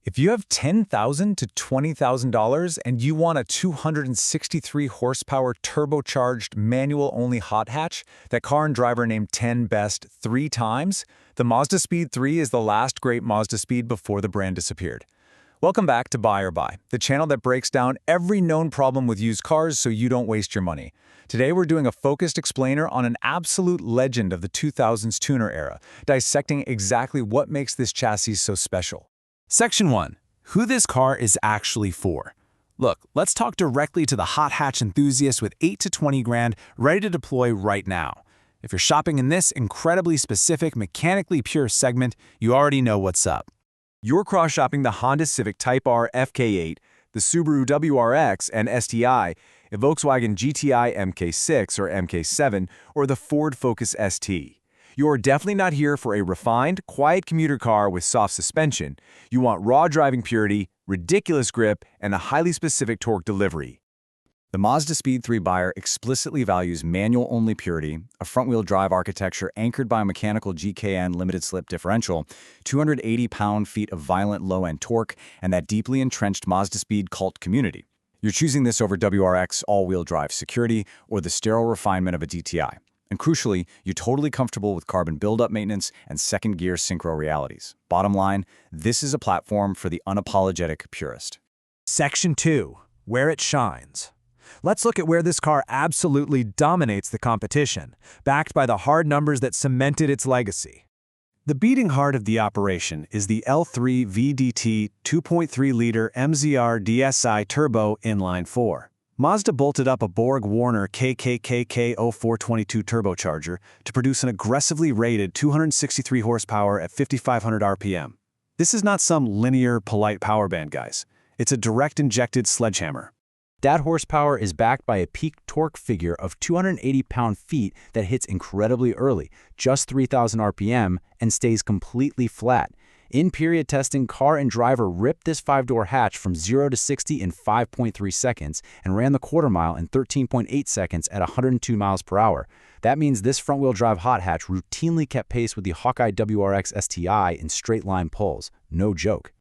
If you have $10,000 to $20,000 and you want a 263 horsepower turbocharged manual-only hot hatch that car and driver named 10 best 3 times, the Mazdaspeed3 is the last great Mazda Speed before the brand disappeared. Welcome back to Buy or Buy, the channel that breaks down every known problem with used cars so you don't waste your money. Today we're doing a focused explainer on an absolute legend of the 2000s tuner era, dissecting exactly what makes this chassis so special. Section 1. Who this car is actually for. Look, let's talk directly to the hot hatch enthusiast with 8 to 20 grand ready to deploy right now. If you're shopping in this incredibly specific, mechanically pure segment, you already know what's up. You're cross-shopping the Honda Civic Type R FK8, the Subaru WRX and STI, a Volkswagen GTI MK6 or MK7, or the Ford Focus ST. You're definitely not here for a refined, quiet commuter car with soft suspension. You want raw driving purity, ridiculous grip, and a highly specific torque delivery. The Mazdaspeed3 buyer explicitly values manual-only purity, a front-wheel drive architecture anchored by a mechanical GKN limited-slip differential, 280 pound-feet of violent low-end torque, and that deeply entrenched Mazdaspeed cult community. You're choosing this over WRX all-wheel drive security or the sterile refinement of a DTI. And crucially, you're totally comfortable with carbon buildup maintenance and second-gear synchro realities. Bottom line, this is a platform for the unapologetic purist. Section 2. Where it shines. Let's look at where this car absolutely dominates the competition, backed by the hard numbers that cemented its legacy. The beating heart of the operation is the L3 VDT 2.3-liter MZR DISI Turbo inline-four. Mazda bolted up a Borg Warner KKK K0422 turbocharger to produce an aggressively rated 263 horsepower at 5,500 RPM. This is not some linear, polite power band, guys. It's a direct-injected sledgehammer. That horsepower is backed by a peak torque figure of 280 pound-feet that hits incredibly early, just 3,000 RPM, and stays completely flat. In period testing, car and driver ripped this 5-door hatch from 0 to 60 in 5.3 seconds and ran the quarter mile in 13.8 seconds at 102 miles per hour. That means this front-wheel drive hot hatch routinely kept pace with the Hawkeye WRX STI in straight-line pulls. No joke.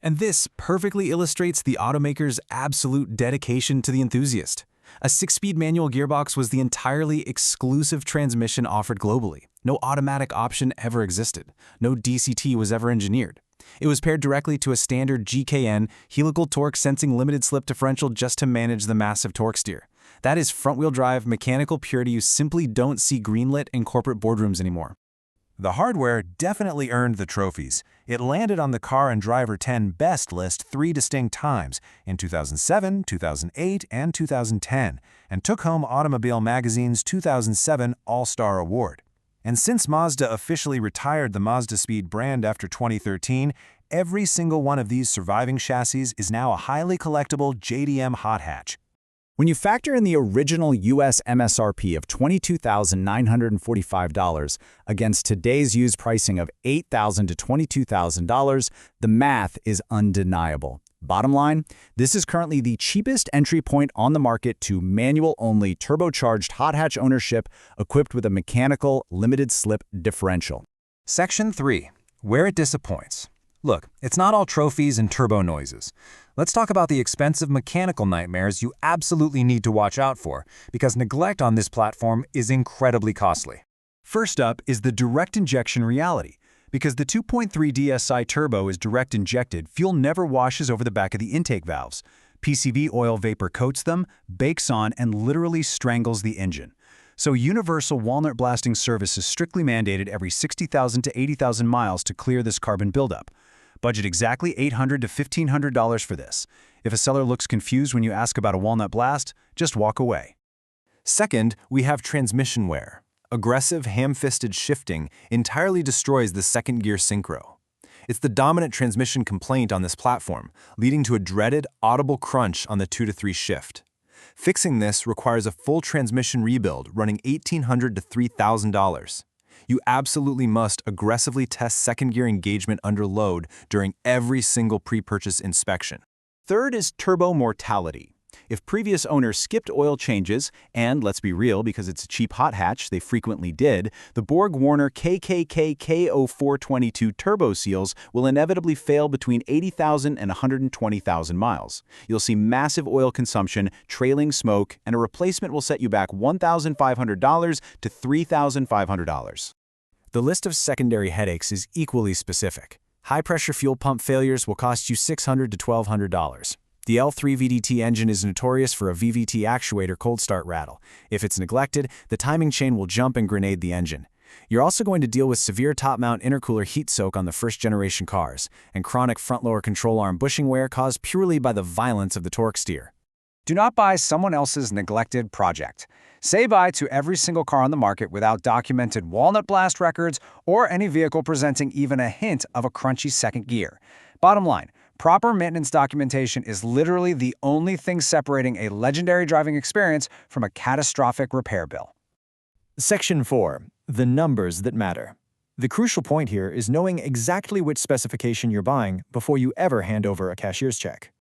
And this perfectly illustrates the automaker's absolute dedication to the enthusiast. A 6-speed manual gearbox was the entirely exclusive transmission offered globally. No automatic option ever existed. No DCT was ever engineered. It was paired directly to a standard GKN, helical torque sensing limited slip differential just to manage the massive torque steer. That is front-wheel drive mechanical purity you simply don't see greenlit in corporate boardrooms anymore. The hardware definitely earned the trophies. It landed on the Car and Driver 10 Best list 3 distinct times, in 2007, 2008, and 2010, and took home Automobile Magazine's 2007 All-Star Award. And since Mazda officially retired the Mazdaspeed brand after 2013, every single one of these surviving chassis is now a highly collectible JDM hot hatch. When you factor in the original US MSRP of $22,945 against today's used pricing of $8,000 to $22,000, the math is undeniable. Bottom line, this is currently the cheapest entry point on the market to manual-only turbocharged hot hatch ownership equipped with a mechanical limited-slip differential. Section 3. Where it disappoints. Look, it's not all trophies and turbo noises. Let's talk about the expensive mechanical nightmares you absolutely need to watch out for, because neglect on this platform is incredibly costly. First up is the direct injection reality. Because the 2.3 DSI Turbo is direct injected, fuel never washes over the back of the intake valves. PCV oil vapor coats them, bakes on, and literally strangles the engine. So universal walnut blasting service is strictly mandated every 60,000 to 80,000 miles to clear this carbon buildup. Budget exactly $800 to $1,500 for this. If a seller looks confused when you ask about a walnut blast, just walk away. Second, we have transmission wear. Aggressive, ham-fisted shifting entirely destroys the second-gear synchro. It's the dominant transmission complaint on this platform, leading to a dreaded, audible crunch on the 2 to 3 shift. Fixing this requires a full transmission rebuild running $1,800 to $3,000. You absolutely must aggressively test second-gear engagement under load during every single pre-purchase inspection. Third is turbo mortality. If previous owners skipped oil changes, and let's be real, because it's a cheap hot hatch, they frequently did, the Borg Warner KKK K0422 turbo seals will inevitably fail between 80,000 and 120,000 miles. You'll see massive oil consumption, trailing smoke, and a replacement will set you back $1,500 to $3,500. The list of secondary headaches is equally specific. High-pressure fuel pump failures will cost you $600 to $1,200. The L3 VDT engine is notorious for a VVT actuator cold start rattle. If it's neglected, the timing chain will jump and grenade the engine. You're also going to deal with severe top-mount intercooler heat soak on the first-generation cars, and chronic front-lower control arm bushing wear caused purely by the violence of the torque steer. Do not buy someone else's neglected project. Say bye to every single car on the market without documented walnut blast records or any vehicle presenting even a hint of a crunchy second gear. Bottom line, proper maintenance documentation is literally the only thing separating a legendary driving experience from a catastrophic repair bill. Section 4. The numbers that matter. The crucial point here is knowing exactly which specification you're buying before you ever hand over a cashier's check.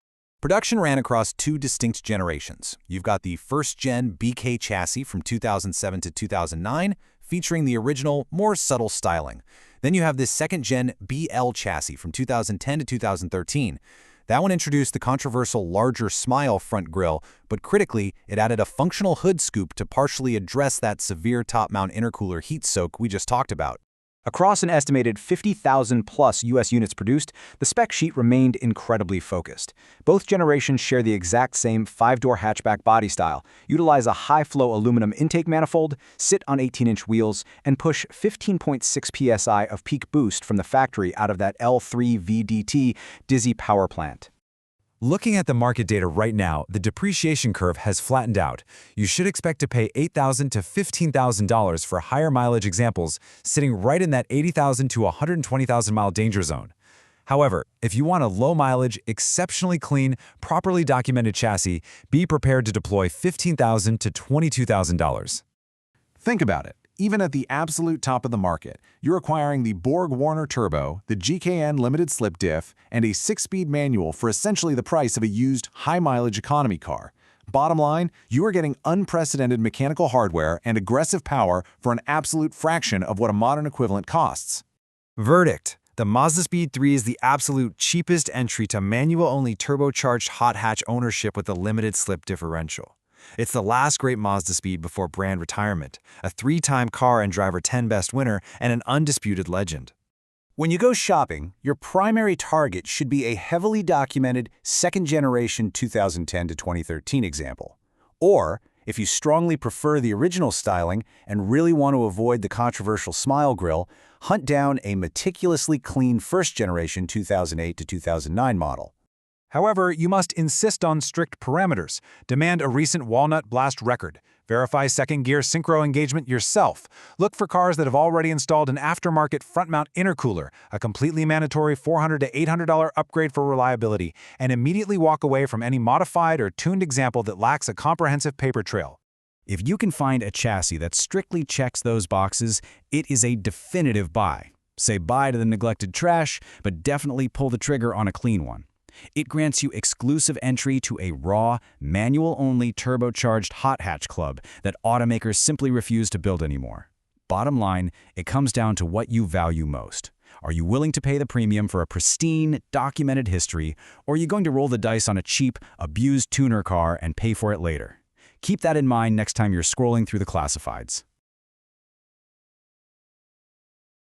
Production ran across two distinct generations. You've got the first-gen BK chassis from 2007 to 2009, featuring the original, more subtle styling. Then you have this second-gen BL chassis from 2010 to 2013. That one introduced the controversial larger smile front grille, but critically, it added a functional hood scoop to partially address that severe top-mount intercooler heat soak we just talked about. Across an estimated 50,000-plus U.S. units produced, the spec sheet remained incredibly focused. Both generations share the exact same 5-door hatchback body style, utilize a high-flow aluminum intake manifold, sit on 18-inch wheels, and push 15.6 psi of peak boost from the factory out of that L3 VDT DISI power plant. Looking at the market data right now, the depreciation curve has flattened out. You should expect to pay $8,000 to $15,000 for higher mileage examples, sitting right in that 80,000 to 120,000 mile danger zone. However, if you want a low mileage, exceptionally clean, properly documented chassis, be prepared to deploy $15,000 to $22,000. Think about it. Even at the absolute top of the market, you're acquiring the Borg Warner Turbo, the GKN Limited Slip Diff, and a 6-speed manual for essentially the price of a used high-mileage economy car. Bottom line, you are getting unprecedented mechanical hardware and aggressive power for an absolute fraction of what a modern equivalent costs. Verdict: the Mazdaspeed3 is the absolute cheapest entry to manual-only turbocharged hot hatch ownership with a limited slip differential. It's the last great Mazda Speed before brand retirement, a 3-time Car and Driver 10 Best winner, and an undisputed legend. When you go shopping, your primary target should be a heavily documented second-generation 2010 to 2013 example. Or, if you strongly prefer the original styling and really want to avoid the controversial smile grille, hunt down a meticulously clean first-generation 2008 to 2009 model. However, you must insist on strict parameters, demand a recent walnut blast record, verify second-gear synchro engagement yourself, look for cars that have already installed an aftermarket front-mount intercooler, a completely mandatory $400 to $800 upgrade for reliability, and immediately walk away from any modified or tuned example that lacks a comprehensive paper trail. If you can find a chassis that strictly checks those boxes, it is a definitive buy. Say bye to the neglected trash, but definitely pull the trigger on a clean one. It grants you exclusive entry to a raw, manual-only turbocharged hot hatch club that automakers simply refuse to build anymore. Bottom line, it comes down to what you value most. Are you willing to pay the premium for a pristine, documented history, or are you going to roll the dice on a cheap, abused tuner car and pay for it later? Keep that in mind next time you're scrolling through the classifieds.